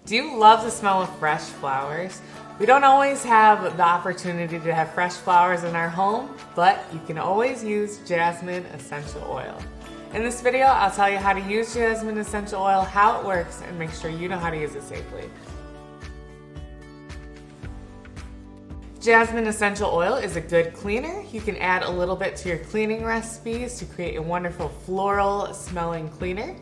Do you love the smell of fresh flowers? We don't always have the opportunity to have fresh flowers in our home, but you can always use Jasmine Essential Oil. In this video, I'll tell you how to use Jasmine Essential Oil, how it works, and make sure you know how to use it safely. Jasmine Essential Oil is a good cleaner. You can add a little bit to your cleaning recipes to create a wonderful floral smelling cleaner.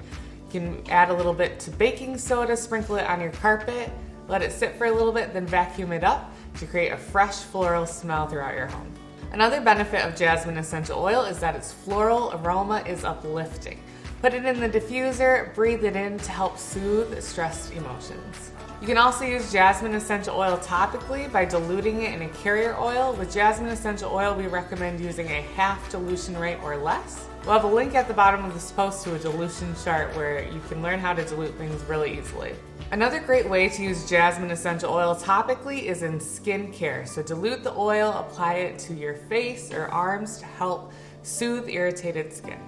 You can add a little bit to baking soda, sprinkle it on your carpet, let it sit for a little bit, then vacuum it up to create a fresh floral smell throughout your home. Another benefit of Jasmine Essential Oil is that its floral aroma is uplifting. Put it in the diffuser, breathe it in to help soothe stressed emotions. You can also use Jasmine Essential Oil topically by diluting it in a carrier oil. With Jasmine Essential Oil, we recommend using a half dilution rate or less. We'll have a link at the bottom of this post to a dilution chart where you can learn how to dilute things really easily. Another great way to use Jasmine Essential Oil topically is in skincare. So dilute the oil, apply it to your face or arms to help soothe irritated skin.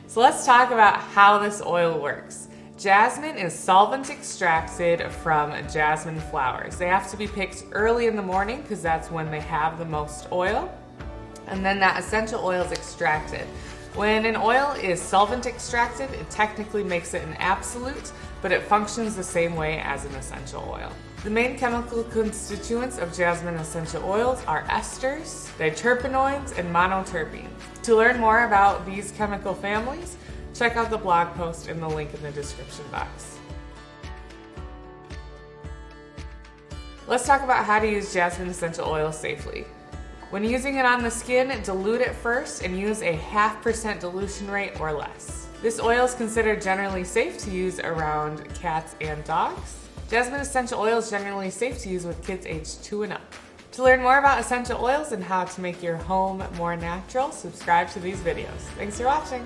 So let's talk about how this oil works. Jasmine is solvent extracted from jasmine flowers. They have to be picked early in the morning because that's when they have the most oil. And then that essential oil is extracted. When an oil is solvent extracted, it technically makes it an absolute, but it functions the same way as an essential oil. The main chemical constituents of jasmine essential oils are esters, diterpenoids, and monoterpenes. To learn more about these chemical families, check out the blog post in the link in the description box. Let's talk about how to use jasmine essential oil safely. When using it on the skin, dilute it first and use a 0.5% dilution rate or less. This oil is considered generally safe to use around cats and dogs. Jasmine essential oil is generally safe to use with kids aged 2 and up. To learn more about essential oils and how to make your home more natural, subscribe to these videos. Thanks for watching.